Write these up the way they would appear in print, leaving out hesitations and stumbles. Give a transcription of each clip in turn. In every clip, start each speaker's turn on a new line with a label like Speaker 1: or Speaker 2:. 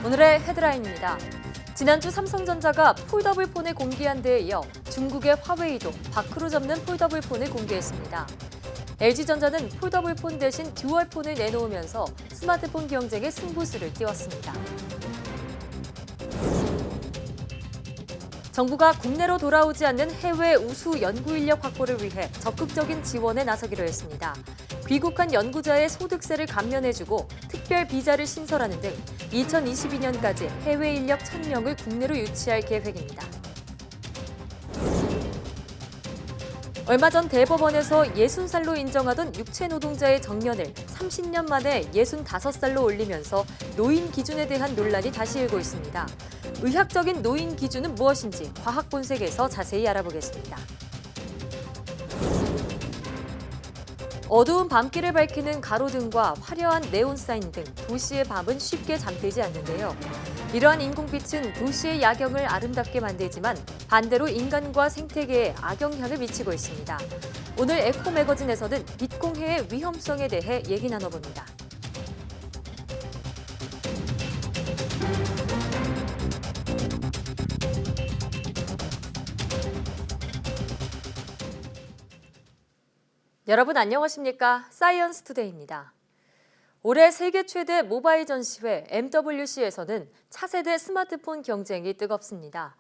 Speaker 1: 오늘의 헤드라인입니다. 지난주 삼성전자가 폴더블 폰을 공개한 데에 이어 중국의 화웨이도 밖으로 접는 폴더블 폰을 공개했습니다. LG전자는 폴더블 폰 대신 듀얼 폰을 내놓으면서 스마트폰 경쟁에 승부수를 띄웠습니다. 정부가 국내로 돌아오지 않는 해외 우수 연구 인력 확보를 위해 적극적인 지원에 나서기로 했습니다. 귀국한 연구자의 소득세를 감면해주고 특별 비자를 신설하는 등 2022년까지 해외 인력 1,000명을 국내로 유치할 계획입니다. 얼마 전 대법원에서 60살로 인정하던 육체 노동자의 정년을 30년 만에 65살로 올리면서 노인 기준에 대한 논란이 다시 일고 있습니다. 의학적인 노인 기준은 무엇인지 과학 본색에서 자세히 알아보겠습니다. 어두운 밤길을 밝히는 가로등과 화려한 네온사인 등 도시의 밤은 쉽게 잠들지 않는데요. 이러한 인공빛은 도시의 야경을 아름답게 만들지만 반대로 인간과 생태계에 악영향을 미치고 있습니다. 오늘 에코 매거진에서는 빛공해의 위험성에 대해 얘기 나눠봅니다. 여러분 안녕하십니까? 사이언스 투데이입니다. 올해 세계 최대 모바일 전시회 MWC에서는 차세대 스마트폰 경쟁이 뜨겁습니다.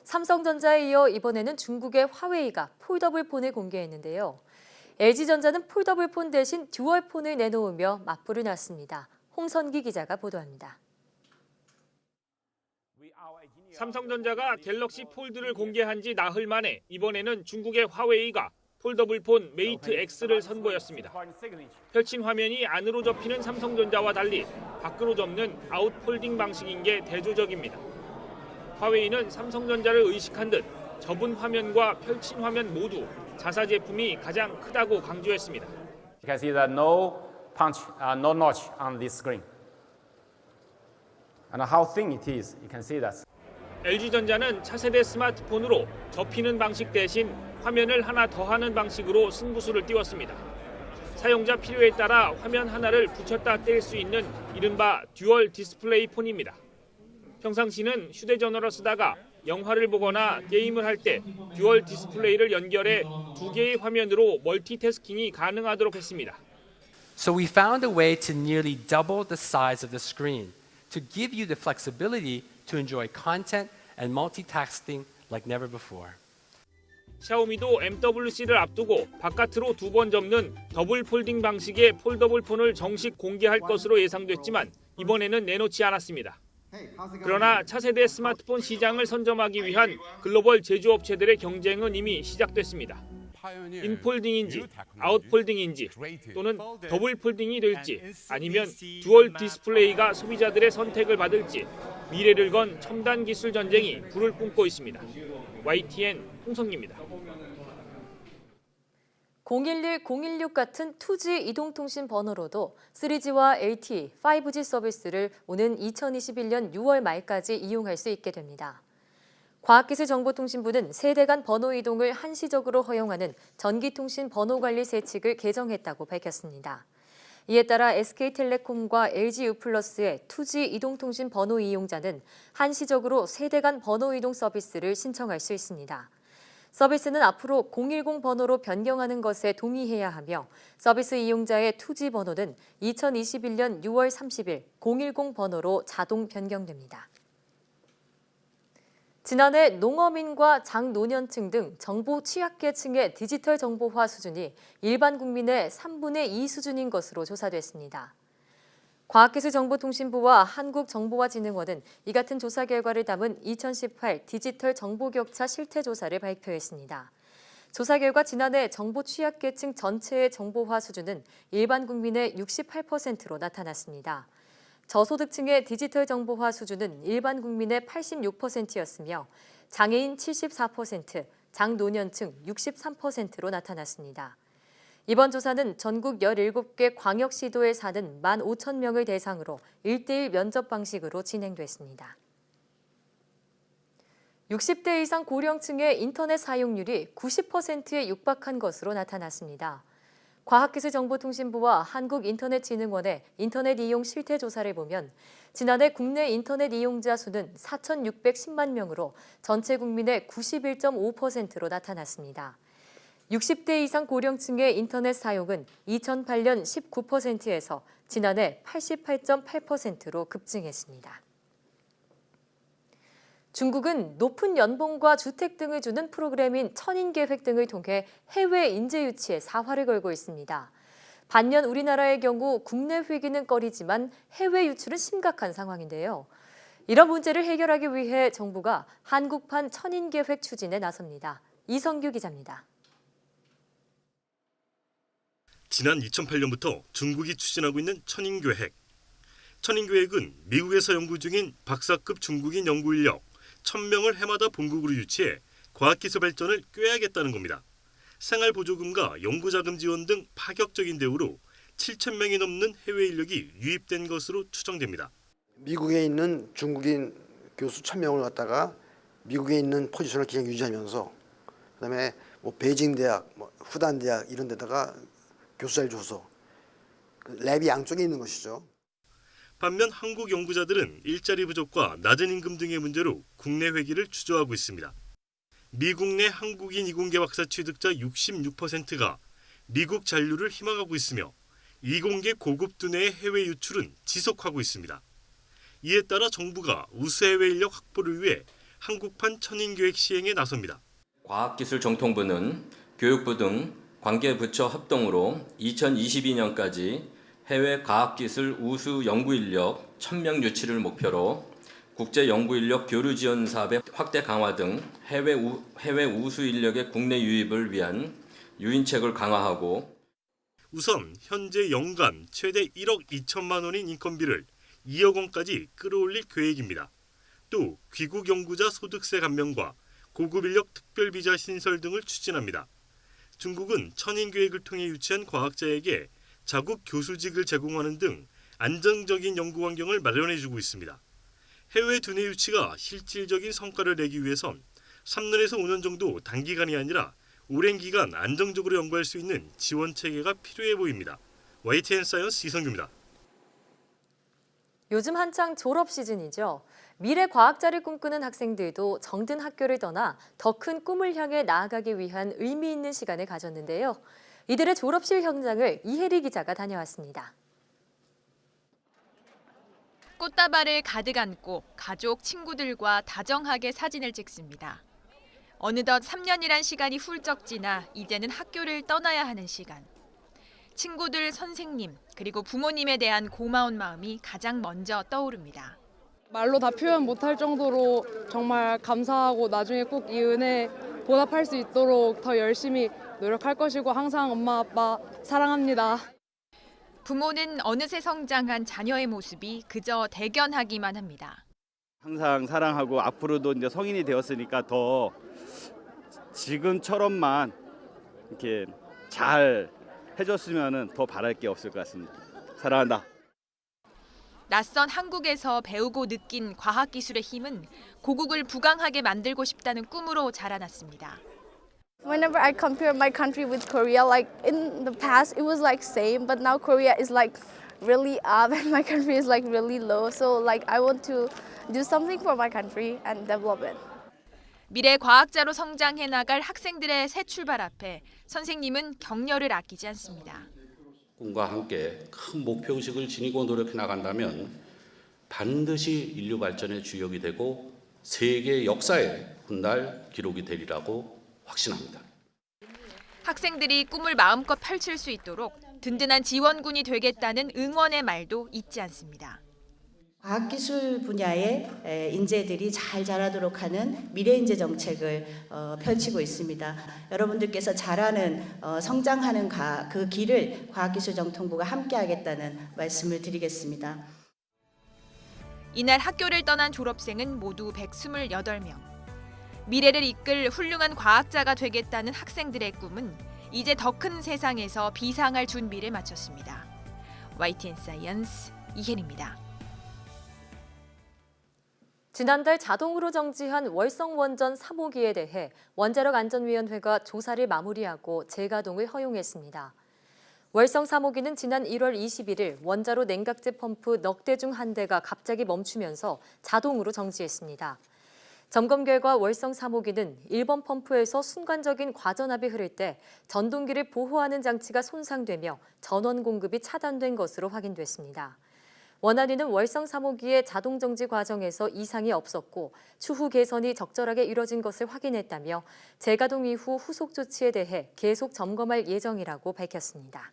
Speaker 1: 삼성전자에 이어 이번에는 중국의 화웨이가 폴더블 폰을 공개했는데요. LG전자는 폴더블 폰 대신 듀얼 폰을 내놓으며 맞불을 놨습니다. 홍선기 기자가 보도합니다.
Speaker 2: 삼성전자가 갤럭시 폴드를 공개한 지 나흘 만에 이번에는 중국의 화웨이가 폴더블 폰 메이트 X를 선보였습니다. 펼친 화면이 안으로 접히는 삼성전자와 달리 밖으로 접는 아웃폴딩 방식인 게 대조적입니다. 화웨이는 삼성전자를 의식한 듯 접은 화면과 펼친 화면 모두 자사 제품이 가장 크다고 강조했습니다.
Speaker 3: You can see that no punch, no notch on this screen. And how thin it is, you can see that.
Speaker 2: LG전자는 차세대 스마트폰으로 접히는 방식 대신 화면을 하나 더하는 방식으로 승부수를 띄웠습니다. 사용자 필요에 따라 화면 하나를 붙였다 뗄 수 있는 이른바 듀얼 디스플레이 폰입니다. 평상시는 휴대전화로 쓰다가 영화를 보거나 게임을 할 때 듀얼 디스플레이를 연결해 두 개의 화면으로 멀티태스킹이 가능하도록 했습니다.
Speaker 4: So we found a way to nearly double the size of the screen to give you the flexibility to enjoy content and multitasking like never before.
Speaker 2: 샤오미도 MWC를 앞두고 바깥으로 두 번 접는 더블 폴딩 방식의 폴더블 폰을 정식 공개할 것으로 예상됐지만 이번에는 내놓지 않았습니다. 그러나 차세대 스마트폰 시장을 선점하기 위한 글로벌 제조업체들의 경쟁은 이미 시작됐습니다. 인폴딩인지 아웃폴딩인지 또는 더블 폴딩이 될지 아니면 듀얼 디스플레이가 소비자들의 선택을 받을지 미래를 건 첨단 기술 전쟁이 불을 뿜고 있습니다. YTN 홍성기입니다.
Speaker 1: 011, 016 같은 2G 이동통신 번호로도 3G와 LTE, 5G 서비스를 오는 2021년 6월 말까지 이용할 수 있게 됩니다. 과학기술정보통신부는 세대 간 번호 이동을 한시적으로 허용하는 전기통신 번호관리 세칙을 개정했다고 밝혔습니다. 이에 따라 SK텔레콤과 LG유플러스의 2G 이동통신 번호 이용자는 한시적으로 세대 간 번호 이동 서비스를 신청할 수 있습니다. 서비스는 앞으로 010 번호로 변경하는 것에 동의해야 하며 서비스 이용자의 2G 번호는 2021년 6월 30일 010 번호로 자동 변경됩니다. 지난해 농어민과 장노년층 등 정보 취약계층의 디지털 정보화 수준이 일반 국민의 3분의 2 수준인 것으로 조사됐습니다. 과학기술정보통신부와 한국정보화진흥원은 이 같은 조사 결과를 담은 2018 디지털 정보격차 실태조사를 발표했습니다. 조사 결과 지난해 정보 취약계층 전체의 정보화 수준은 일반 국민의 68%로 나타났습니다. 저소득층의 디지털 정보화 수준은 일반 국민의 86%였으며 장애인 74%, 장노년층 63%로 나타났습니다. 이번 조사는 전국 17개 광역시도에 사는 15,000명을 대상으로 1:1 면접 방식으로 진행됐습니다. 60대 이상 고령층의 인터넷 사용률이 90%에 육박한 것으로 나타났습니다. 과학기술정보통신부와 한국인터넷진흥원의 인터넷 이용 실태 조사를 보면 지난해 국내 인터넷 이용자 수는 4,610만 명으로 전체 국민의 91.5%로 나타났습니다. 60대 이상 고령층의 인터넷 사용은 2008년 19%에서 지난해 88.8%로 급증했습니다. 중국은 높은 연봉과 주택 등을 주는 프로그램인 천인계획 등을 통해 해외 인재 유치에 사활을 걸고 있습니다. 반면 우리나라의 경우 국내 회귀는 꺼리지만 해외 유출은 심각한 상황인데요. 이런 문제를 해결하기 위해 정부가 한국판 천인계획 추진에 나섭니다. 이성규 기자입니다.
Speaker 5: 지난 2008년부터 중국이 추진하고 있는 천인계획. 천인계획은 미국에서 연구 중인 박사급 중국인 연구 인력 1,000명을 해마다 본국으로 유치해 과학기술 발전을 꾀하겠다는 겁니다. 생활보조금과 연구자금 지원 등 파격적인 대우로 7,000명이 넘는 해외 인력이 유입된 것으로 추정됩니다.
Speaker 6: 미국에 있는 중국인 교수 1,000명을 갖다가 미국에 있는 포지션을 그냥 유지하면서 그다음에 베이징 대학, 후단 대학 이런 데다가 교수자를 줘서 랩이 양쪽에 있는 것이죠.
Speaker 5: 반면 한국 연구자들은 일자리 부족과 낮은 임금 등의 문제로 국내 회귀를 주저하고 있습니다. 미국 내 한국인 이공계 박사 취득자 66%가 미국 잔류를 희망하고 있으며 이공계 고급 두뇌의 해외 유출은 지속하고 있습니다. 이에 따라 정부가 우수 해외 인력 확보를 위해 한국판 천인계획 시행에 나섭니다.
Speaker 7: 과학기술정통부는 교육부 등 관계부처 합동으로 2022년까지 해외 과학기술 우수 연구인력 1,000명 유치를 목표로 국제연구인력 교류 지원 사업의 확대 강화 등 해외 우수 인력의 국내 유입을 위한 유인책을 강화하고
Speaker 5: 우선 현재 연간 최대 1억 2천만 원인 인건비를 2억 원까지 끌어올릴 계획입니다. 또 귀국 연구자 소득세 감면과 고급 인력 특별비자 신설 등을 추진합니다. 중국은 천인계획을 통해 유치한 과학자에게 자국 교수직을 제공하는 등 안정적인 연구 환경을 마련해주고 있습니다. 해외 두뇌 유치가 실질적인 성과를 내기 위해선 3년에서 5년 정도 단기간이 아니라 오랜 기간 안정적으로 연구할 수 있는 지원 체계가 필요해 보입니다. YTN 사이언스 이성규입니다.
Speaker 1: 요즘 한창 졸업 시즌이죠. 미래 과학자를 꿈꾸는 학생들도 정든 학교를 떠나 더 큰 꿈을 향해 나아가기 위한 의미 있는 시간을 가졌는데요. 이들의 졸업식 현장을 이혜리 기자가 다녀왔습니다.
Speaker 8: 꽃다발을 가득 안고 가족, 친구들과 다정하게 사진을 찍습니다. 어느덧 3년이란 시간이 훌쩍 지나 이제는 학교를 떠나야 하는 시간. 친구들, 선생님, 그리고 부모님에 대한 고마운 마음이 가장 먼저 떠오릅니다.
Speaker 9: 말로 다 표현 못할 정도로 정말 감사하고 나중에 꼭 이 은혜에 보답할 수 있도록 더 열심히 노력할 것이고 항상 엄마, 아빠 사랑합니다.
Speaker 8: 부모는 어느새 성장한 자녀의 모습이 그저 대견하기만 합니다.
Speaker 10: 항상 사랑하고 앞으로도 이제 성인이 되었으니까 더 지금처럼만 이렇게 잘 해줬으면은 더 바랄 게 없을 것 같습니다. 사랑한다.
Speaker 8: 낯선 한국에서 배우고 느낀 과학기술의 힘은 고국을 부강하게 만들고 싶다는 꿈으로 자라났습니다.
Speaker 11: Whenever I compare my country with Korea, like in the past it was like same, but now Korea is like really up and my country is like really low. So like I want to do something for my country and develop it.
Speaker 8: 미래 과학자로 성장해 나갈 학생들의 새 출발 앞에 선생님은 격려를 아끼지 않습니다.
Speaker 12: 꿈과 함께 큰 목표의식을 지니고 노력해 나간다면 반드시 인류 발전의 주역이 되고 세계 역사에 훗날 기록이 되리라고 확신합니다.
Speaker 8: 학생들이 꿈을 마음껏 펼칠 수 있도록 든든한 지원군이 되겠다는 응원의 말도 잊지 않습니다.
Speaker 13: 과학기술 분야의 인재들이 잘 자라도록 하는 미래인재 정책을 펼치고 있습니다. 여러분들께서 잘하는 성장하는 그 길을 과학기술정통부가 함께하겠다는 말씀을 드리겠습니다.
Speaker 8: 이날 학교를 떠난 졸업생은 모두 128명. 미래를 이끌 훌륭한 과학자가 되겠다는 학생들의 꿈은 이제 더 큰 세상에서 비상할 준비를 마쳤습니다. YTN 사이언스 이혜리입니다.
Speaker 1: 지난달 자동으로 정지한 월성 원전 3호기에 대해 원자력안전위원회가 조사를 마무리하고 재가동을 허용했습니다. 월성 3호기는 지난 1월 21일 원자로 냉각제 펌프 넉 대 중 한 대가 갑자기 멈추면서 자동으로 정지했습니다. 점검 결과 월성 3호기는 1번 펌프에서 순간적인 과전압이 흐를 때 전동기를 보호하는 장치가 손상되며 전원 공급이 차단된 것으로 확인됐습니다. 원안위는 월성 3호기의 자동 정지 과정에서 이상이 없었고 추후 개선이 적절하게 이뤄진 것을 확인했다며 재가동 이후 후속 조치에 대해 계속 점검할 예정이라고 밝혔습니다.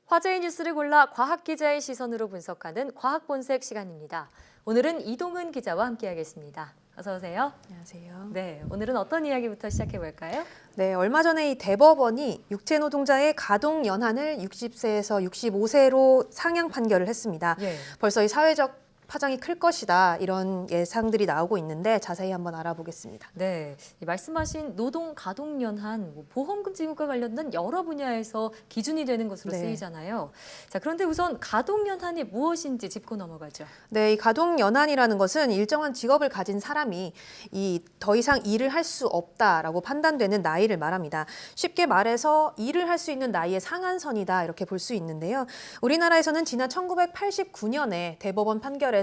Speaker 1: 화제의 뉴스를 골라 과학 기자의 시선으로 분석하는 과학 본색 시간입니다. 오늘은 이동은 기자와 함께하겠습니다. 어서 오세요.
Speaker 14: 안녕하세요.
Speaker 1: 네, 오늘은 어떤 이야기부터 시작해 볼까요?
Speaker 14: 네, 얼마 전에 이 대법원이 육체 노동자의 가동 연한을 60세에서 65세로 상향 판결을 했습니다.
Speaker 1: 예.
Speaker 14: 벌써 이 사회적 파장이 클 것이다 이런 예상들이 나오고 있는데 자세히 한번 알아보겠습니다.
Speaker 1: 네, 말씀하신 노동 가동 연한, 보험금 지급과 관련된 여러 분야에서 기준이 되는 것으로
Speaker 14: 네.
Speaker 1: 쓰이잖아요. 자, 그런데 우선 가동 연한이 무엇인지 짚고 넘어가죠.
Speaker 14: 네, 이 가동 연한이라는 것은 일정한 직업을 가진 사람이 더 이상 일을 할 수 없다라고 판단되는 나이를 말합니다. 쉽게 말해서 일을 할 수 있는 나이의 상한선이다 이렇게 볼 수 있는데요. 우리나라에서는 지난 1989년에 대법원 판결에서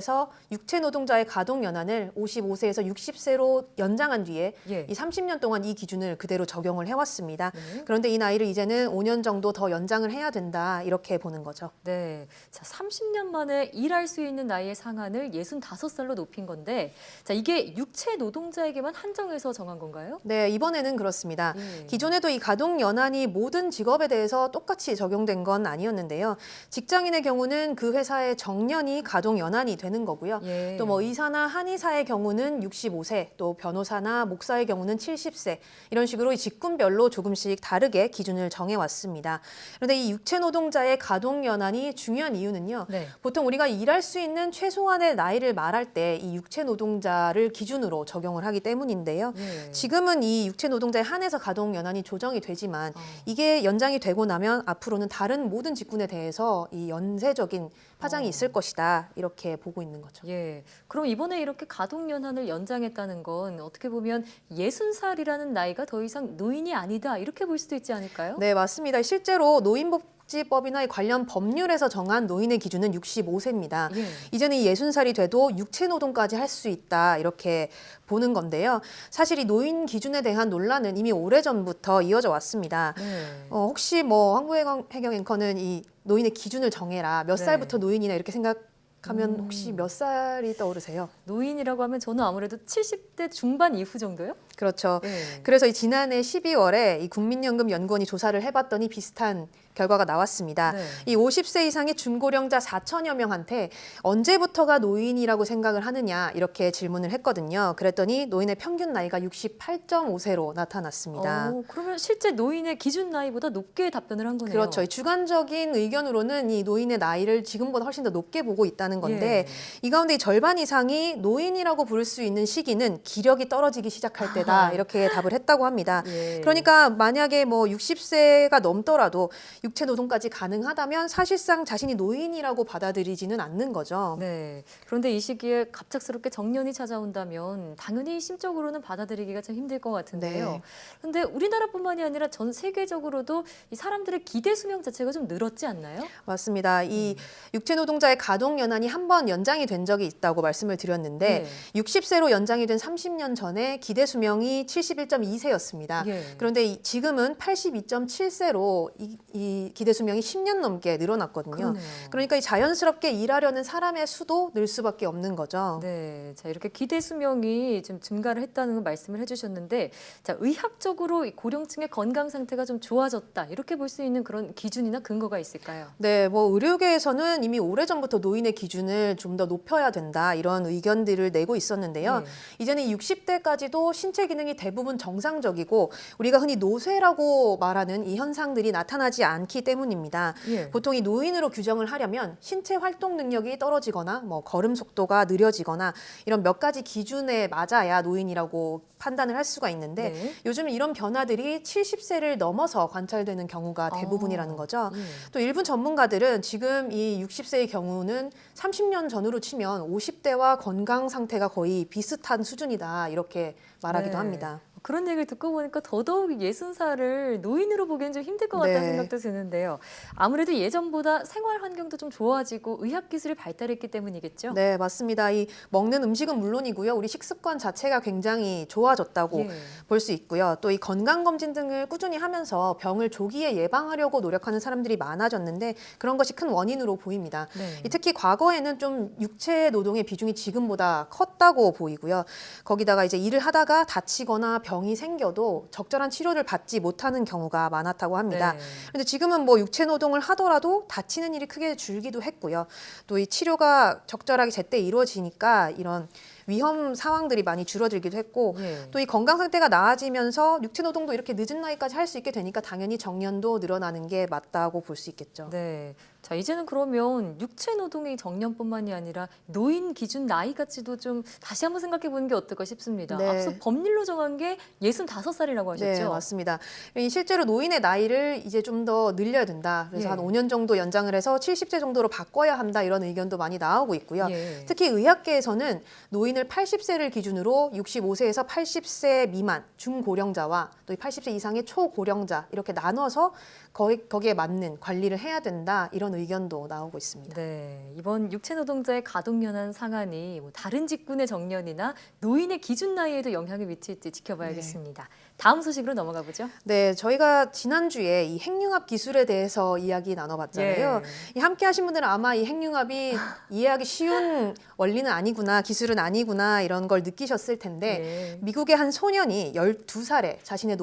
Speaker 14: 육체 노동자의 가동 연한을 55세에서 60세로 연장한 뒤에
Speaker 1: 예.
Speaker 14: 이 30년 동안 이 기준을 그대로 적용을 해왔습니다.
Speaker 1: 네.
Speaker 14: 그런데 이 나이를 이제는 5년 정도 더 연장을 해야 된다 이렇게 보는 거죠.
Speaker 1: 네, 자 30년 만에 일할 수 있는 나이의 상한을 65살로 높인 건데, 자 이게 육체 노동자에게만 한정해서 정한 건가요?
Speaker 14: 네, 이번에는 그렇습니다.
Speaker 1: 예.
Speaker 14: 기존에도 이 가동 연한이 모든 직업에 대해서 똑같이 적용된 건 아니었는데요. 직장인의 경우는 그 회사의 정년이 가동 연한이 되는 거고요.
Speaker 1: 예.
Speaker 14: 또 뭐 의사나 한의사의 경우는 65세, 또 변호사나 목사의 경우는 70세 이런 식으로 이 직군별로 조금씩 다르게 기준을 정해왔습니다. 그런데 이 육체 노동자의 가동 연한이 중요한 이유는요.
Speaker 1: 네.
Speaker 14: 보통 우리가 일할 수 있는 최소한의 나이를 말할 때 이 육체 노동자를 기준으로 적용을 하기 때문인데요.
Speaker 1: 예.
Speaker 14: 지금은 이 육체 노동자에 한해서 가동 연한이 조정이 되지만 이게 연장이 되고 나면 앞으로는 다른 모든 직군에 대해서 이 연쇄적인 파장이 있을 것이다 이렇게 보고 있는 거죠.
Speaker 1: 예. 그럼 이번에 이렇게 가동 연한을 연장했다는 건 어떻게 보면 60살이라는 나이가 더 이상 노인이 아니다 이렇게 볼 수도 있지 않을까요?
Speaker 14: 네, 맞습니다. 실제로 노인복지법이나 이 관련 법률에서 정한 노인의 기준은 65세입니다.
Speaker 1: 예.
Speaker 14: 이제는 이 60살이 돼도 육체 노동까지 할 수 있다 이렇게 보는 건데요. 사실 이 노인 기준에 대한 논란은 이미 오래전부터 이어져 왔습니다.
Speaker 1: 네.
Speaker 14: 혹시 뭐 한국해경 앵커는 이 노인의 기준을 정해라. 몇
Speaker 1: 네.
Speaker 14: 살부터 노인이나 이렇게 생각하면 혹시 몇 살이 떠오르세요?
Speaker 1: 노인이라고 하면 저는 아무래도 70대 중반 이후 정도요?
Speaker 14: 그렇죠.
Speaker 1: 예.
Speaker 14: 그래서 이 지난해 12월에 이 국민연금연구원이 조사를 해봤더니 비슷한 결과가 나왔습니다.
Speaker 1: 네.
Speaker 14: 이 50세 이상의 중고령자 4천여 명한테 언제부터가 노인이라고 생각을 하느냐 이렇게 질문을 했거든요. 그랬더니 노인의 평균 나이가 68.5세로 나타났습니다.
Speaker 1: 그러면 실제 노인의 기준 나이보다 높게 답변을 한 거네요.
Speaker 14: 그렇죠. 이 주관적인 의견으로는 이 노인의 나이를 지금보다 훨씬 더 높게 보고 있다는 건데 이 가운데 절반 이상이 노인이라고 부를 수 있는 시기는 기력이 떨어지기 시작할 때다 이렇게 답을 했다고 합니다.
Speaker 1: 예.
Speaker 14: 그러니까 만약에 뭐 60세가 넘더라도 육체 노동까지 가능하다면 사실상 자신이 노인이라고 받아들이지는 않는 거죠.
Speaker 1: 네. 그런데 이 시기에 갑작스럽게 정년이 찾아온다면 당연히 심적으로는 받아들이기가 좀 힘들 것 같은데요.
Speaker 14: 네.
Speaker 1: 그런데 우리나라뿐만이 아니라 전 세계적으로도 이 사람들의 기대 수명 자체가 좀 늘었지 않나요?
Speaker 14: 맞습니다. 이 육체 노동자의 가동 연한이 한 번 연장이 된 적이 있다고 말씀을 드렸는데 60세로 연장이 된 30년 전에 기대 수명이 71.2세였습니다.
Speaker 1: 예.
Speaker 14: 그런데 지금은 82.7세로 이 기대 수명이 10년 넘게 늘어났거든요.
Speaker 1: 그러네요.
Speaker 14: 그러니까 이 자연스럽게 일하려는 사람의 수도 늘 수밖에 없는 거죠.
Speaker 1: 네, 자 이렇게 기대 수명이 좀 증가를 했다는 말씀을 해주셨는데, 자 의학적으로 이 고령층의 건강 상태가 좀 좋아졌다 이렇게 볼 수 있는 그런 기준이나 근거가 있을까요?
Speaker 14: 네, 뭐 의료계에서는 이미 오래전부터 노인의 기준을 좀 더 높여야 된다 이런 의견들을 내고 있었는데요. 이제는 60대까지도 신체 기능이 대부분 정상적이고 우리가 흔히 노쇠라고 말하는 이 현상들이 나타나지 않는 않기 때문입니다.
Speaker 1: 예.
Speaker 14: 보통 이 노인으로 규정을 하려면 신체 활동 능력이 떨어지거나 뭐 걸음 속도가 느려지거나 이런 몇 가지 기준에 맞아야 노인이라고 판단을 할 수가 있는데
Speaker 1: 네.
Speaker 14: 요즘 이런 변화들이 70세를 넘어서 관찰되는 경우가 대부분이라는 거죠. 또 일부 전문가들은 지금 이 60세의 경우는 30년 전으로 치면 50대와 건강 상태가 거의 비슷한 수준이다 이렇게 말하기도
Speaker 1: 네.
Speaker 14: 합니다.
Speaker 1: 그런 얘기를 듣고 보니까 더더욱 60살을 노인으로 보기엔 좀 힘들 것 같다는
Speaker 14: 네.
Speaker 1: 생각도 드는데요. 아무래도 예전보다 생활 환경도 좀 좋아지고 의학 기술이 발달했기 때문이겠죠?
Speaker 14: 네, 맞습니다. 이 먹는 음식은 물론이고요. 우리 식습관 자체가 굉장히 좋아졌다고
Speaker 1: 예.
Speaker 14: 볼 수 있고요. 또 이 건강검진 등을 꾸준히 하면서 병을 조기에 예방하려고 노력하는 사람들이 많아졌는데 그런 것이 큰 원인으로 보입니다.
Speaker 1: 네.
Speaker 14: 이 특히 과거에는 좀 육체 노동의 비중이 지금보다 컸다고 보이고요. 거기다가 이제 일을 하다가 다치거나 병이 생겨도 적절한 치료를 받지 못하는 경우가 많았다고 합니다.
Speaker 1: 네.
Speaker 14: 그런데 지금은 뭐 육체 노동을 하더라도 다치는 일이 크게 줄기도 했고요. 또 이 치료가 적절하게 제때 이루어지니까 이런 위험 상황들이 많이 줄어들기도 했고
Speaker 1: 예.
Speaker 14: 또 이 건강 상태가 나아지면서 육체 노동도 이렇게 늦은 나이까지 할 수 있게 되니까 당연히 정년도 늘어나는 게 맞다고 볼 수 있겠죠.
Speaker 1: 네. 자, 이제는 그러면 육체 노동의 정년뿐만이 아니라 노인 기준 나이까지도 좀 다시 한번 생각해 보는 게 어떨까 싶습니다.
Speaker 14: 네.
Speaker 1: 앞서 법률로 정한 게 65살이라고 하셨죠?
Speaker 14: 네, 맞습니다. 이 실제로 노인의 나이를 이제 좀 더 늘려야 된다. 그래서
Speaker 1: 예.
Speaker 14: 한 5년 정도 연장을 해서 70세 정도로 바꿔야 한다. 이런 의견도 많이 나오고 있고요.
Speaker 1: 예.
Speaker 14: 특히 의학계에서는 노인을 80세를 기준으로 65세에서 80세 미만 중고령자와 또 80세 이상의 초고령자 이렇게 나눠서 거기에 맞는 관리를 해야 된다. 이런 의견도 나오고 있습니다.
Speaker 1: 네, 이번 육체 노동자의 가동 연한 상한이 뭐 다른 직군의 정년이나 노인의 기준 나이에도 영향을 미칠지 지켜봐야겠습니다. 다음 소식으로 넘어가 보죠.
Speaker 14: 네, 저희가 지난주에 이 핵융합 기술에 대해서 이야기 나눠봤잖아요. 이 함께 하신 분들은 아마 이 핵융합이 이해하기 쉬운 원리는 아니구나, 기술은 아니구나 이런 걸 느끼셨을 텐데 미국의 한 소년이 12살에 자신의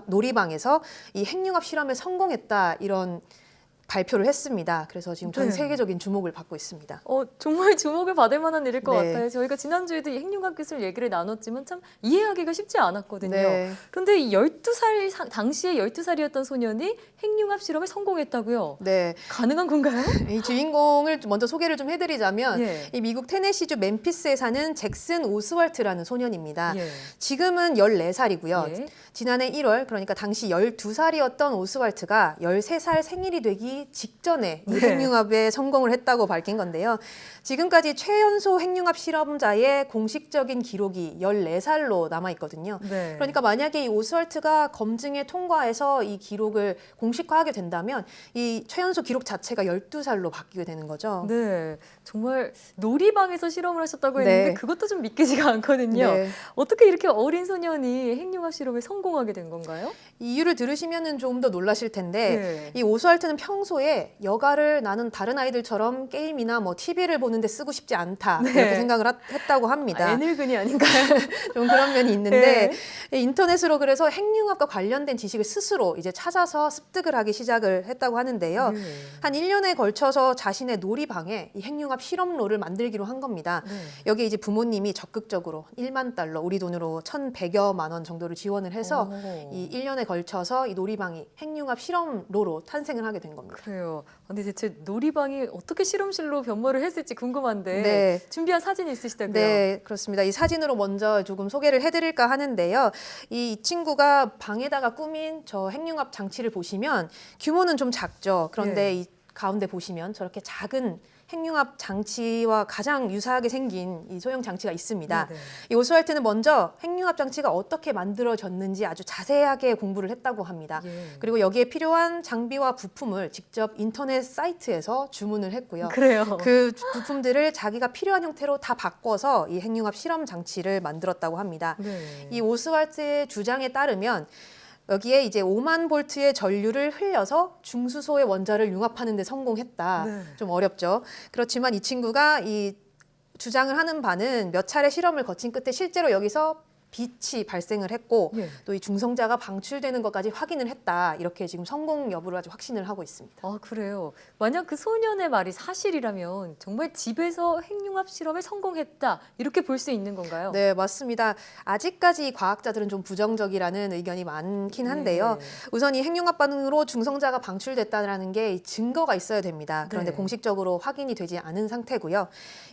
Speaker 14: 놀이방에서 이 핵융합 실험에 성공했다 이런 발표를 했습니다. 그래서 지금 전
Speaker 1: 네.
Speaker 14: 세계적인 주목을 받고 있습니다.
Speaker 1: 정말 주목을 받을 만한 일일 것
Speaker 14: 네.
Speaker 1: 같아요. 저희가 지난주에도 이 핵융합 기술 얘기를 나눴지만 참 이해하기가 쉽지 않았거든요.
Speaker 14: 네.
Speaker 1: 그런데 이 12살, 당시에 12살이었던 소년이 핵융합 실험에 성공했다고요?
Speaker 14: 네.
Speaker 1: 가능한 건가요?
Speaker 14: 이 주인공을 먼저 소개를 좀 해드리자면
Speaker 1: 예.
Speaker 14: 이 미국 테네시주 멤피스에 사는 잭슨 오스왈트라는 소년입니다.
Speaker 1: 예.
Speaker 14: 지금은 14살이고요.
Speaker 1: 예.
Speaker 14: 지난해 1월 그러니까 당시 12살이었던 오스왈트가 13살 생일이 되기 직전에 이
Speaker 1: 네.
Speaker 14: 핵융합에 성공을 했다고 밝힌 건데요. 지금까지 최연소 핵융합 실험자의 공식적인 기록이 14살로 남아있거든요.
Speaker 1: 네.
Speaker 14: 그러니까 만약에 이 오스왈트가 검증에 통과해서 이 기록을 공식화하게 된다면 이 최연소 기록 자체가 12살로 바뀌게 되는 거죠.
Speaker 1: 네, 정말 놀이방에서 실험을 하셨다고 했는데
Speaker 14: 네.
Speaker 1: 그것도 좀 믿기지가 않거든요.
Speaker 14: 네.
Speaker 1: 어떻게 이렇게 어린 소년이 핵융합 실험에 성공하게 된 건가요?
Speaker 14: 이 이유를 들으시면은 좀 더 놀라실 텐데
Speaker 1: 네.
Speaker 14: 이 오스왈트는 평소에 여가를 나는 다른 아이들처럼 게임이나 뭐 TV를 보는데 쓰고 싶지 않다
Speaker 1: 네.
Speaker 14: 이렇게 생각을 했다고 합니다.
Speaker 1: 애늙은이 아닌가요?
Speaker 14: 좀 그런 면이 있는데 인터넷으로 그래서 핵융합과 관련된 지식을 스스로 이제 찾아서 습득을 하기 시작을 했다고 하는데요.
Speaker 1: 네.
Speaker 14: 한 1년에 걸쳐서 자신의 놀이방에 이 핵융합 실험로를 만들기로 한 겁니다.
Speaker 1: 네.
Speaker 14: 여기에 이제 부모님이 적극적으로 1만 달러, 우리 돈으로 1,100여만 원 정도를 지원을 해서
Speaker 1: 오.
Speaker 14: 이 1년에 걸쳐서 이 놀이방이 핵융합 실험로로 탄생을 하게 된 겁니다.
Speaker 1: 그래요. 근데 대체 놀이방이 어떻게 실험실로 변모를 했을지 궁금한데
Speaker 14: 네.
Speaker 1: 준비한 사진이 있으시다고요?
Speaker 14: 네, 그렇습니다. 이 사진으로 먼저 조금 소개를 해드릴까 하는데요. 이 친구가 방에다가 꾸민 저 핵융합 장치를 보시면 규모는 좀 작죠. 그런데
Speaker 1: 네.
Speaker 14: 이 가운데 보시면 저렇게 작은 핵융합 장치와 가장 유사하게 생긴 이 소형 장치가 있습니다.
Speaker 1: 네네.
Speaker 14: 이 오스왈트는 먼저 핵융합 장치가 어떻게 만들어졌는지 아주 자세하게 공부를 했다고 합니다.
Speaker 1: 예.
Speaker 14: 그리고 여기에 필요한 장비와 부품을 직접 인터넷 사이트에서 주문을 했고요.
Speaker 1: 그래요.
Speaker 14: 그 부품들을 자기가 필요한 형태로 다 바꿔서 이 핵융합 실험 장치를 만들었다고 합니다.
Speaker 1: 네.
Speaker 14: 이 오스왈트의 주장에 따르면 여기에 이제 5만 볼트의 전류를 흘려서 중수소의 원자를 융합하는 데 성공했다.
Speaker 1: 네.
Speaker 14: 좀 어렵죠. 그렇지만 이 친구가 이 주장을 하는 바는 몇 차례 실험을 거친 끝에 실제로 여기서 빛이 발생을 했고
Speaker 1: 예.
Speaker 14: 또 이 중성자가 방출되는 것까지 확인을 했다. 이렇게 지금 성공 여부를 아주 확신을 하고 있습니다.
Speaker 1: 아, 그래요. 만약 그 소년의 말이 사실이라면 정말 집에서 핵융합 실험에 성공했다. 이렇게 볼 수 있는 건가요?
Speaker 14: 네, 맞습니다. 아직까지 과학자들은 좀 부정적이라는 의견이 많긴 한데요.
Speaker 1: 네.
Speaker 14: 우선 이 핵융합 반응으로 중성자가 방출됐다는 게 증거가 있어야 됩니다. 그런데
Speaker 1: 네.
Speaker 14: 공식적으로 확인이 되지 않은 상태고요.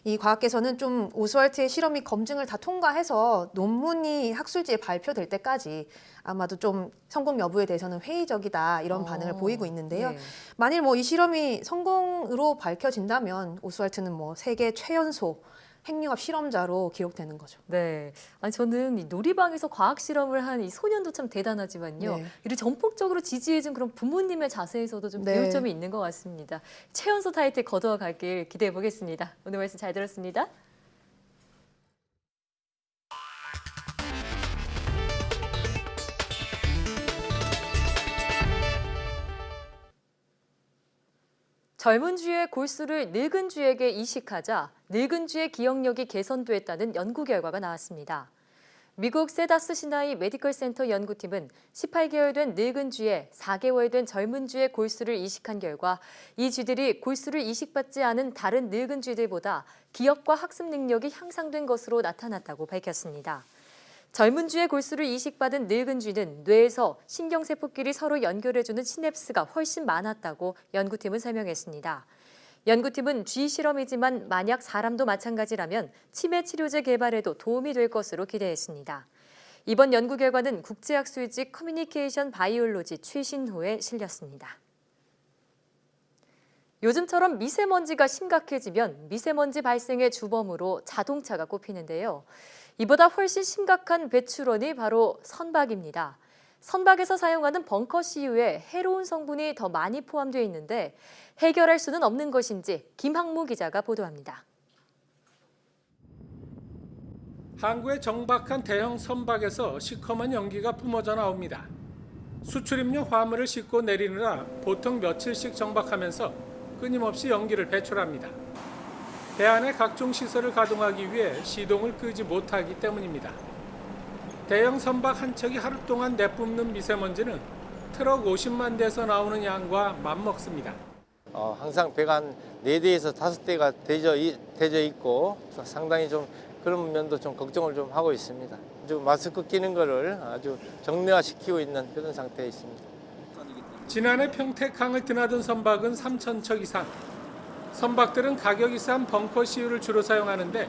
Speaker 14: 이 과학계에서는 좀 오스왈트의 실험 및 검증을 다 통과해서 논문이 학술지에 발표될 때까지 아마도 좀 성공 여부에 대해서는 회의적이다 이런 반응을 보이고 있는데요.
Speaker 1: 네.
Speaker 14: 만일 뭐 이 실험이 성공으로 밝혀진다면 오스왈트는 뭐 세계 최연소 핵융합 실험자로 기록되는 거죠.
Speaker 1: 네. 아니, 저는 이 놀이방에서 과학 실험을 한 이 소년도 참 대단하지만요.
Speaker 14: 네.
Speaker 1: 이를 전폭적으로 지지해준 그런 부모님의 자세에서도 좀
Speaker 14: 네.
Speaker 1: 배울 점이 있는 것 같습니다. 최연소 타이틀 거둬 갈길 기대해 보겠습니다. 오늘 말씀 잘 들었습니다. 젊은 쥐의 골수를 늙은 쥐에게 이식하자 늙은 쥐의 기억력이 개선됐다는 연구 결과가 나왔습니다. 미국 세다스 시나이 메디컬 센터 연구팀은 18개월 된 늙은 쥐에 4개월 된 젊은 쥐의 골수를 이식한 결과 이 쥐들이 골수를 이식받지 않은 다른 늙은 쥐들보다 기억과 학습 능력이 향상된 것으로 나타났다고 밝혔습니다. 젊은 쥐의 골수를 이식받은 늙은 쥐는 뇌에서 신경세포끼리 서로 연결해주는 시냅스가 훨씬 많았다고 연구팀은 설명했습니다. 연구팀은 쥐 실험이지만 만약 사람도 마찬가지라면 치매 치료제 개발에도 도움이 될 것으로 기대했습니다. 이번 연구 결과는 국제학술지 커뮤니케이션 바이올로지 최신호에 실렸습니다. 요즘처럼 미세먼지가 심각해지면 미세먼지 발생의 주범으로 자동차가 꼽히는데요. 이보다 훨씬 심각한 배출원이 바로 선박입니다. 선박에서 사용하는 벙커CU에 해로운 성분이 더 많이 포함되어 있는데 해결할 수는 없는 것인지 김학무 기자가 보도합니다.
Speaker 15: 항구의 정박한 대형 선박에서 시커먼 연기가 뿜어져 나옵니다. 수출입용 화물을 싣고 내리느라 보통 며칠씩 정박하면서 끊임없이 연기를 배출합니다. 배 안의 각종 시설을 가동하기 위해 시동을 끄지 못하기 때문입니다. 대형 선박 한 척이 하루 동안 내뿜는 미세먼지는 트럭 50만 대에서 나오는 양과 맞먹습니다.
Speaker 16: 항상 배가 한 4대에서 5대가 대져 있고 상당히 좀 그런 면도 좀 걱정을 좀 하고 있습니다. 아주 마스크 끼는 거를 아주 정례화시키고 있는 그런 상태에 있습니다.
Speaker 15: 지난해 평택항을 드나든 선박은 3,000척 이상. 선박들은 가격이 싼 벙커CU를 주로 사용하는데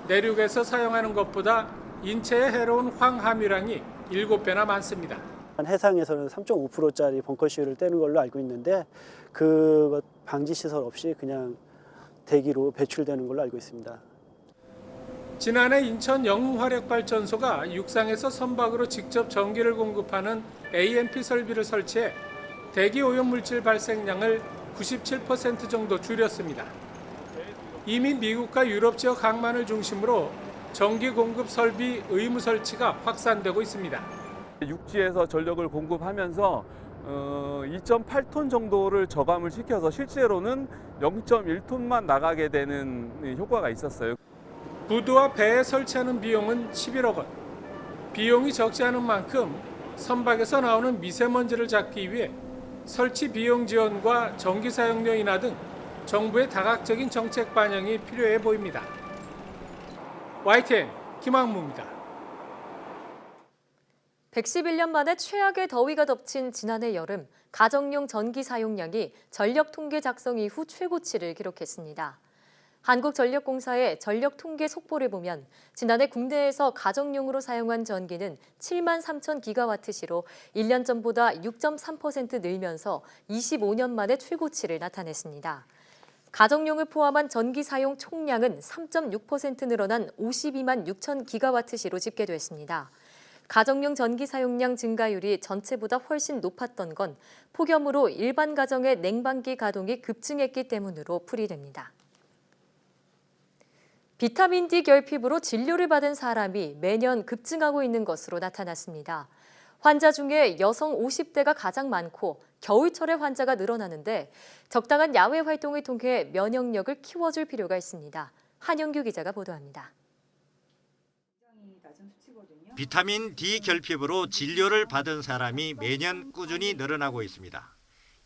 Speaker 15: 내륙에서 사용하는 것보다 인체에 해로운 황함유량이 7배나 많습니다.
Speaker 17: 해상에서는 3.5%짜리 벙커CU를 떼는 걸로 알고 있는데 그 방지 시설 없이 그냥 대기로 배출되는 걸로 알고 있습니다.
Speaker 15: 지난해 인천 영흥화력발전소가 육상에서 선박으로 직접 전기를 공급하는 AMP 설비를 설치해 대기 오염물질 발생량을 97% 정도 줄였습니다. 이미 미국과 유럽 지역 항만을 중심으로 전기 공급 설비 의무 설치가 확산되고 있습니다.
Speaker 18: 육지에서 전력을 공급하면서 2.8톤 정도를 저감을 시켜서 실제로는 0.1톤만 나가게 되는 효과가 있었어요.
Speaker 15: 부두와 배에 설치하는 비용은 11억 원. 비용이 적지 않은 만큼 선박에서 나오는 미세먼지를 잡기 위해 설치 비용 지원과 전기 사용료 인하 등 정부의 다각적인 정책 반영이 필요해 보입니다. YTN 김학무입니다.
Speaker 1: 111년 만에 최악의 더위가 덮친 지난해 여름, 가정용 전기 사용량이 전력 통계 작성 이후 최고치를 기록했습니다. 한국전력공사의 전력 통계 속보를 보면 지난해 국내에서 가정용으로 사용한 전기는 7만 3천 기가와트시로 1년 전보다 6.3% 늘면서 25년 만에 최고치를 나타냈습니다. 가정용을 포함한 전기 사용 총량은 3.6% 늘어난 52만 6천 기가와트시로 집계됐습니다. 가정용 전기 사용량 증가율이 전체보다 훨씬 높았던 건 폭염으로 일반 가정의 냉방기 가동이 급증했기 때문으로 풀이됩니다. 비타민 D 결핍으로 진료를 받은 사람이 매년 급증하고 있는 것으로 나타났습니다. 환자 중에 여성 50대가 가장 많고 겨울철에 환자가 늘어나는데 적당한 야외 활동을 통해 면역력을 키워줄 필요가 있습니다. 한영규 기자가 보도합니다.
Speaker 19: 비타민 D 결핍으로 진료를 받은 사람이 매년 꾸준히 늘어나고 있습니다.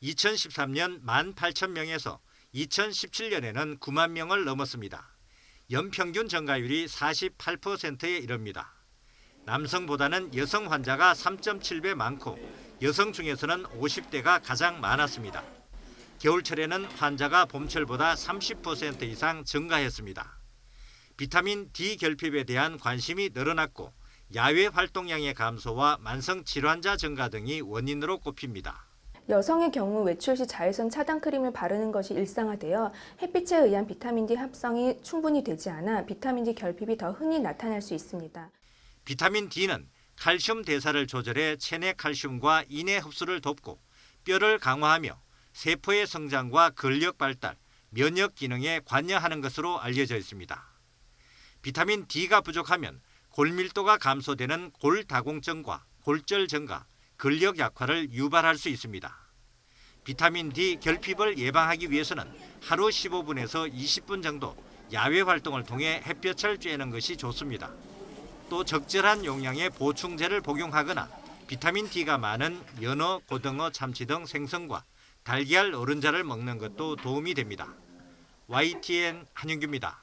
Speaker 19: 2013년 18,000명에서 2017년에는 9만 명을 넘었습니다. 연평균 증가율이 48%에 이릅니다. 남성보다는 여성 환자가 3.7배 많고 여성 중에서는 50대가 가장 많았습니다. 겨울철에는 환자가 봄철보다 30% 이상 증가했습니다. 비타민 D 결핍에 대한 관심이 늘어났고 야외 활동량의 감소와 만성 질환자 증가 등이 원인으로 꼽힙니다.
Speaker 20: 여성의 경우 외출 시 자외선 차단 크림을 바르는 것이 일상화되어 햇빛에 의한 비타민 D 합성이 충분히 되지 않아 비타민 D 결핍이 더 흔히 나타날 수 있습니다.
Speaker 19: 비타민 D는 칼슘 대사를 조절해 체내 칼슘과 인해 흡수를 돕고 뼈를 강화하며 세포의 성장과 근력 발달, 면역 기능에 관여하는 것으로 알려져 있습니다. 비타민 D가 부족하면 골밀도가 감소되는 골다공증과 골절 증가, 근력 약화를 유발할 수 있습니다. 비타민 D 결핍을 예방하기 위해서는 하루 15분에서 20분 정도 야외 활동을 통해 햇볕을 쬐는 것이 좋습니다. 또 적절한 용량의 보충제를 복용하거나 비타민 D가 많은 연어, 고등어, 참치 등 생선과 달걀 노른자를 먹는 것도 도움이 됩니다. YTN 한윤규입니다.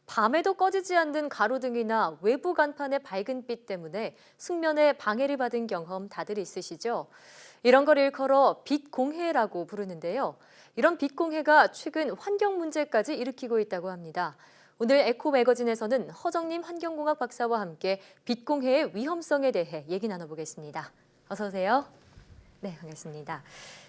Speaker 1: 밤에도 꺼지지 않는 가로등이나 외부 간판의 밝은 빛 때문에 숙면에 방해를 받은 경험 다들 있으시죠? 이런 걸 일컬어 빛공해라고 부르는데요. 이런 빛공해가 최근 환경 문제까지 일으키고 있다고 합니다. 오늘 에코 매거진에서는 허정림 환경공학 박사와 함께 빛공해의 위험성에 대해 얘기 나눠보겠습니다. 어서 오세요. 네, 반갑습니다.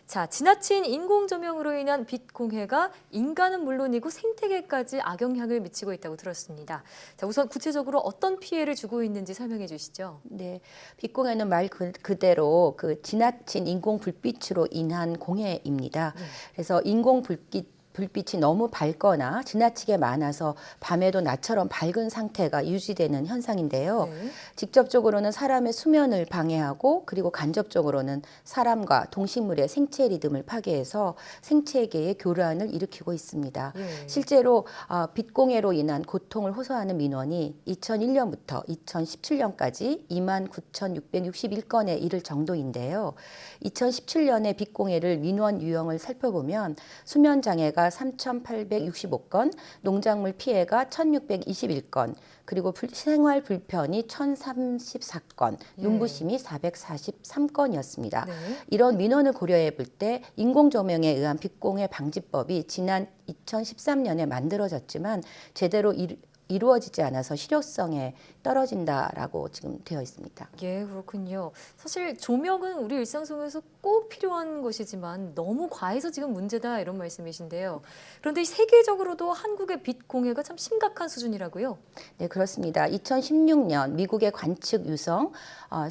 Speaker 1: 자, 지나친 인공 조명으로 인한 빛 공해가 인간은 물론이고 생태계까지 악영향을 미치고 있다고 들었습니다. 자, 우선 구체적으로 어떤 피해를 주고 있는지 설명해 주시죠.
Speaker 21: 네, 빛공해는 말 그대로 그 지나친 인공 불빛으로 인한 공해입니다. 그래서 인공 불빛이 너무 밝거나 지나치게 많아서 밤에도 낮처럼 밝은 상태가 유지되는 현상인데요. 직접적으로는 사람의 수면을 방해하고 그리고 간접적으로는 사람과 동식물의 생체 리듬을 파괴해서 생태계의 교란을 일으키고 있습니다. 실제로 빛공해로 인한 고통을 호소하는 민원이 2001년부터 2017년까지 29,661건에 이를 정도인데요. 2017년에 빛공해를 민원 유형을 살펴보면 수면 장애가 3,865건, 농작물 피해가 1,621건, 그리고 생활 불편이 1,034건, 눈부심이 443건이었습니다. 이런 민원을 고려해 볼 때 인공조명에 의한 빛공해 방지법이 지난 2013년에 만들어졌지만 제대로 이루어지지 않아서 실효성에 떨어진다라고 지금 되어 있습니다.
Speaker 1: 예, 그렇군요. 사실 조명은 우리 일상 속에서 꼭 필요한 것이지만 너무 과해서 지금 문제다 이런 말씀이신데요. 그런데 세계적으로도 한국의 빛 공해가 참 심각한 수준이라고요?
Speaker 21: 네, 그렇습니다. 2016년 미국의 관측 유성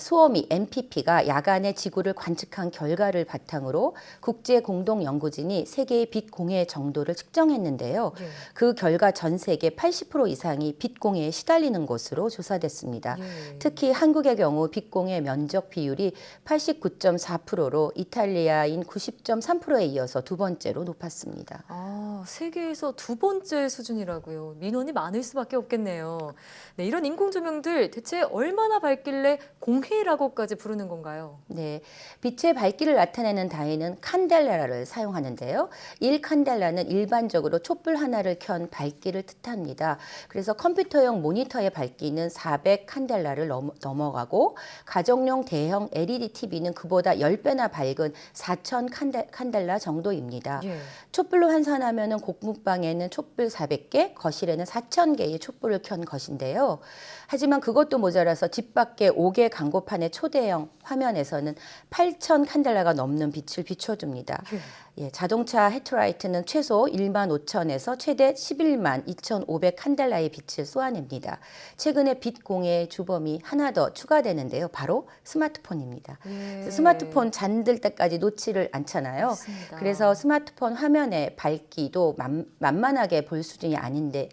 Speaker 21: 수어미 MPP가 야간에 지구를 관측한 결과를 바탕으로 국제 공동 연구진이 세계의 빛 공해 정도를 측정했는데요. 그 결과 전 세계 80% 이상이 빛 공해에 시달리는 것으로 조사됐습니다. 특히 한국의 경우 빛 공해 면적 비율이 89.4%로 이탈리아인 90.3%에 이어서 두 번째로 높았습니다.
Speaker 1: 아, 세계에서 두 번째 수준이라고요. 민원이 많을 수밖에 없겠네요. 네, 이런 인공 조명들 대체 얼마나 밝길래 공해라고까지 부르는 건가요?
Speaker 21: 네, 빛의 밝기를 나타내는 단위는 칸델라를 사용하는데요. 1칸델라는 일반적으로 촛불 하나를 켠 밝기를 뜻합니다. 그래서 컴퓨터용 모니터의 밝기는 400칸델라를 넘어가고 가정용 대형 LED TV는 그보다 10배나 밝은 4000칸델라 정도입니다. 촛불로 환산하면 곡물방에는 촛불 400개, 거실에는 4000개의 촛불을 켠 것인데요. 하지만 그것도 모자라서 집 밖에 5개 광고판의 초대형 화면에서는 8000칸델라가 넘는 빛을 비춰줍니다. 자동차 헤드라이트는 최소 15,000에서 최대 112,500칸델라의 빛을 쏘아냅니다. 최근에 빛 공해의 주범이 하나 더 추가되는데요. 바로 스마트폰입니다. 스마트폰 잠들 때까지 놓지를 않잖아요.
Speaker 1: 맞습니다.
Speaker 21: 그래서 스마트폰 화면의 밝기도 만만하게 볼 수준이 아닌데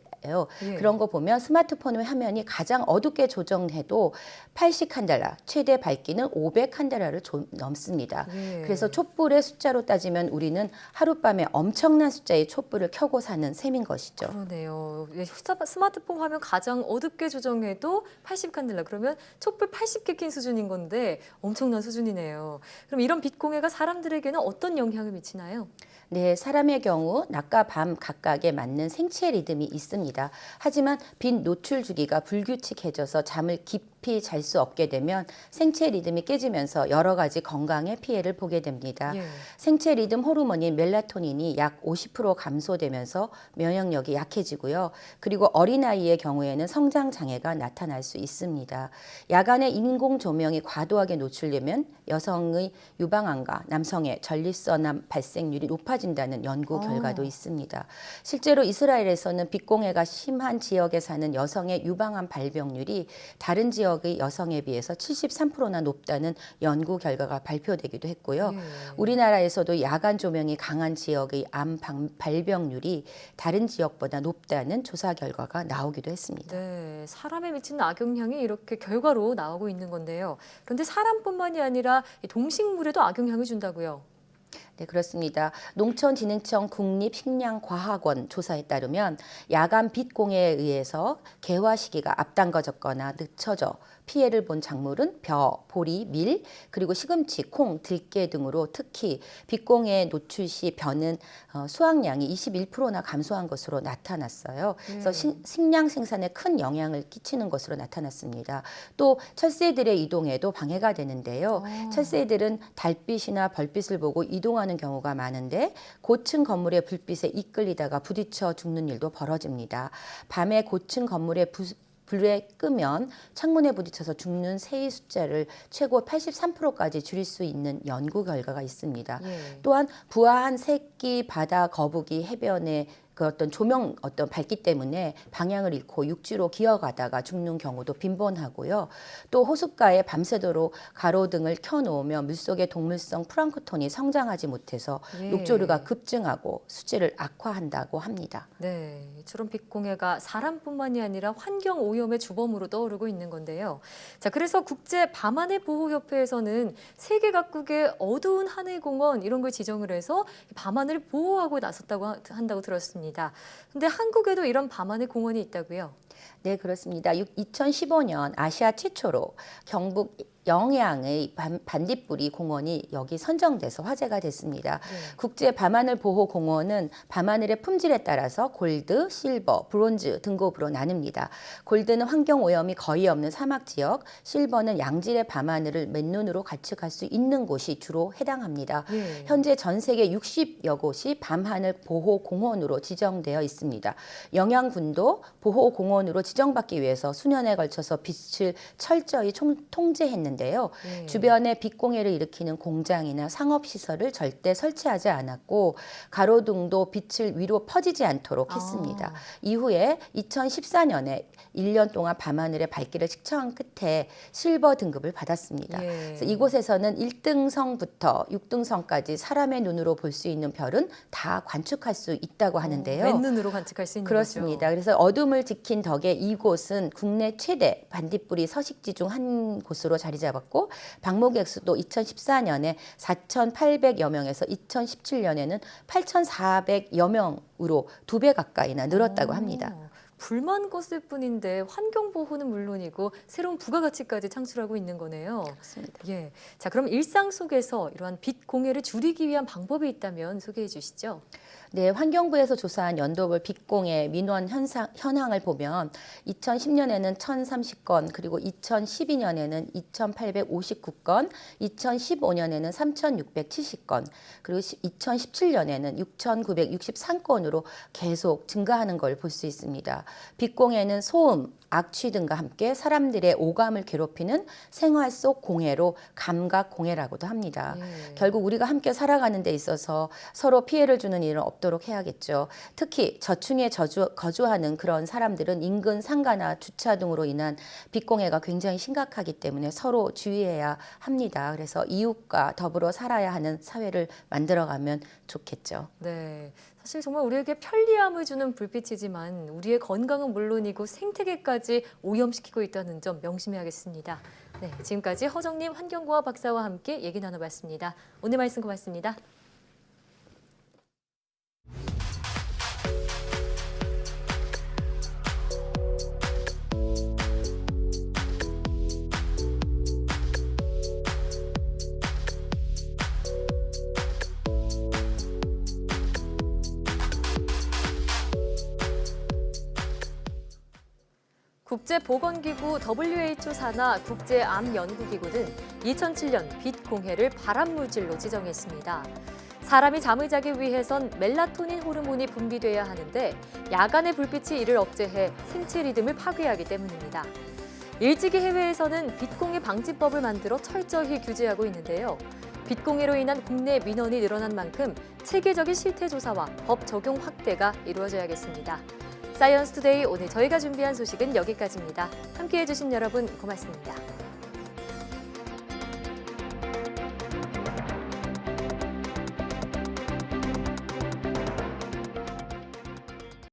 Speaker 21: 예. 그런 거 보면 스마트폰의 화면이 가장 어둡게 조정해도 80칸델라, 최대 밝기는 500칸델라를 넘습니다.
Speaker 1: 예.
Speaker 21: 그래서 촛불의 숫자로 따지면 우리는 하룻밤에 엄청난 숫자의 촛불을 켜고 사는 셈인 것이죠.
Speaker 1: 그러네요. 스마트폰 화면 가장 어둡게 조정해도 80칸델라. 그러면 촛불 80개 킨 수준인 건데 엄청난 수준이네요. 그럼 이런 빛 공해가 사람들에게는 어떤 영향을 미치나요?
Speaker 21: 네, 사람의 경우 낮과 밤 각각에 맞는 생체 리듬이 있습니다. 하지만 빛 노출 주기가 불규칙해져서 잠을 깊이 잘 수 없게 되면 생체 리듬이 깨지면서 여러 가지 건강에 피해를 보게 됩니다.
Speaker 1: 예.
Speaker 21: 생체 리듬 호르몬인 멜라토닌이 약 50% 감소되면서 면역력이 약해지고요. 그리고 어린아이의 경우에는 성장 장애가 나타날 수 있습니다. 야간에 인공 조명이 과도하게 노출되면 여성의 유방암과 남성의 전립선암 발생률이 높아진다는 연구 결과도 있습니다. 실제로 이스라엘에서는 빛공해가 심한 지역에 사는 여성의 유방암 발병률이 다른 지역의 여성에 비해서 73%나 높다는 연구 결과가 발표되기도 했고요. 우리나라에서도 야간 조명이 강한 지역의 암 발병률이 다른 지역보다 높다는 조사 결과가 나오기도 했습니다.
Speaker 1: 네, 사람에 미치는 악영향이 이렇게 결과로 나오고 있는 건데요. 그런데 사람뿐만이 아니라 동식물에도 악영향을 준다고요.
Speaker 21: 네, 그렇습니다. 농촌진흥청 국립식량과학원 조사에 따르면 야간 빛 공해에 의해서 개화 시기가 앞당겨졌거나 늦춰져 피해를 본 작물은 벼, 보리, 밀, 그리고 시금치, 콩, 들깨 등으로 특히 빛공해 노출 시 벼는 수확량이 21%나 감소한 것으로 나타났어요. 그래서 식량 생산에 큰 영향을 끼치는 것으로 나타났습니다. 또 철새들의 이동에도 방해가 되는데요. 철새들은 달빛이나 벌빛을 보고 이동하는 경우가 많은데 고층 건물의 불빛에 이끌리다가 부딪혀 죽는 일도 벌어집니다. 밤에 고층 건물의 불에 끄면 창문에 부딪혀서 죽는 새의 숫자를 최고 83%까지 줄일 수 있는 연구 결과가 있습니다. 또한 부화한 새끼 바다 거북이 해변에 그 어떤 조명 밝기 때문에 방향을 잃고 육지로 기어가다가 죽는 경우도 빈번하고요. 또 호숫가에 밤새도록 가로등을 켜놓으면 물속의 동물성 플랑크톤이 성장하지 못해서 녹조류가 급증하고 수질을 악화한다고 합니다.
Speaker 1: 네, 이처럼 빛공해가 사람뿐만이 아니라 환경 오염의 주범으로 떠오르고 있는 건데요. 자, 그래서 국제 밤하늘 보호협회에서는 세계 각국의 어두운 하늘 공원 이런 걸 지정을 해서 밤하늘을 보호하고 나섰다고 한다고 들었습니다. 근데 한국에도 이런 밤하늘 공원이 있다고요?
Speaker 21: 네, 그렇습니다. 2015년 아시아 최초로 경북 영양의 반딧불이 공원이 여기 선정돼서 화제가 됐습니다. 국제 밤하늘 보호 공원은 밤하늘의 품질에 따라서 골드, 실버, 브론즈 등급으로 나뉩니다. 골드는 환경 오염이 거의 없는 사막 지역, 실버는 양질의 밤하늘을 맨눈으로 관측할 수 있는 곳이 주로 해당합니다. 현재 전 세계 60여 곳이 밤하늘 보호 공원으로 지정되어 있습니다. 영양군도 보호 공원으로 지정받기 위해서 수년에 걸쳐서 빛을 철저히 통제했는데 주변에 빛공해를 일으키는 공장이나 상업시설을 절대 설치하지 않았고 가로등도 빛을 위로 퍼지지 않도록 했습니다. 이후에 2014년에 1년 동안 밤하늘의 밝기를 측정한 끝에 실버 등급을 받았습니다. 그래서 이곳에서는 1등성부터 6등성까지 사람의 눈으로 볼 수 있는 별은 다 관측할 수 있다고 하는데요.
Speaker 1: 맨눈으로 관측할 수 있는
Speaker 21: 그렇습니다.
Speaker 1: 거죠.
Speaker 21: 그래서 어둠을 지킨 덕에 이곳은 국내 최대 반딧불이 서식지 중 한 곳으로 자리 잡았고 방문객 수도 2014년에 4,800여 명에서 2017년에는 8,400여 명으로 2배 가까이나 늘었다고 합니다.
Speaker 1: 불만 껐을 뿐인데 환경 보호는 물론이고 새로운 부가가치까지 창출하고 있는 거네요.
Speaker 21: 그렇습니다.
Speaker 1: 예. 자, 그럼 일상 속에서 이러한 빛 공해를 줄이기 위한 방법이 있다면 소개해 주시죠.
Speaker 21: 네, 환경부에서 조사한 연도별 빛공해 민원 현황을 보면 2010년에는 1,030건, 그리고 2012년에는 2,859건, 2015년에는 3,670건, 그리고 2017년에는 6,963건으로 계속 증가하는 걸 볼 수 있습니다. 빛공해는 소음, 악취 등과 함께 사람들의 오감을 괴롭히는 생활 속 공해로 감각 공해라고도 합니다. 결국 우리가 함께 살아가는 데 있어서 서로 피해를 주는 일은 없도록 해야겠죠. 특히 저층에 거주하는 그런 사람들은 인근 상가나 주차 등으로 인한 빛공해가 굉장히 심각하기 때문에 서로 주의해야 합니다. 그래서 이웃과 더불어 살아야 하는 사회를 만들어가면 좋겠죠.
Speaker 1: 네, 사실 정말 우리에게 편리함을 주는 불빛이지만 우리의 건강은 물론이고 생태계까지 오염시키고 있다는 점 명심해야겠습니다. 네, 지금까지 허정님 환경고와 박사와 함께 얘기 나눠봤습니다. 오늘 말씀 고맙습니다. 국제보건기구 WHO 산하 국제암연구기구는 2007년 빛 공해를 발암물질로 지정했습니다. 사람이 잠을 자기 위해선 멜라토닌 호르몬이 분비돼야 하는데 야간의 불빛이 이를 억제해 생체 리듬을 파괴하기 때문입니다. 일찍이 해외에서는 빛공해 방지법을 만들어 철저히 규제하고 있는데요. 빛공해로 인한 국내 민원이 늘어난 만큼 체계적인 실태 조사와 법 적용 확대가 이루어져야겠습니다. 사이언스 투데이 오늘 저희가 준비한 소식은 여기까지입니다. 함께해 주신 여러분 고맙습니다.